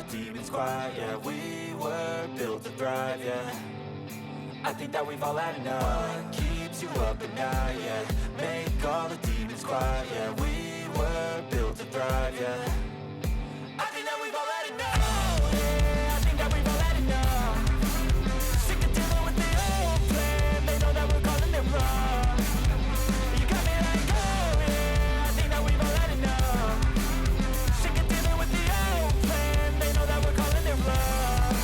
demons quiet, yeah. We were built to thrive, yeah. I think that we've all had enough. What keeps you up at night, yeah. Make all the demons quiet, yeah. We were built to thrive, yeah. I think that we've all had enough. Oh yeah, I think that we've all had enough. Sick of dealing with the old plan. They know that we're calling it wrong. You got me like, oh yeah, I think that we've all had enough. Sick of dealing with the old plan. They know that we're calling it wrong.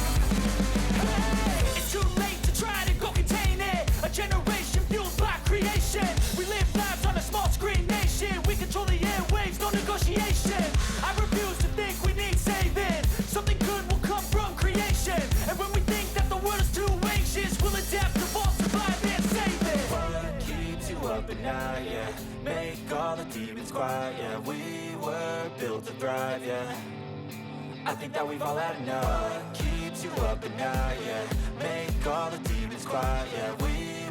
Hey, it's too late to try to go contain it. A generation fueled by creation. We live lives on a small screen nation. We control the airwaves, no negotiation. I refuse to think we need saving. Something good will come from creation. And when we think that the world is too anxious, we'll adapt, evolve, survive and save it. What keeps you up at night, yeah. Make all the demons quiet, yeah. We were built to thrive, yeah. I think that we've all had enough. What keeps you up at night, yeah. Make all the demons quiet, yeah. We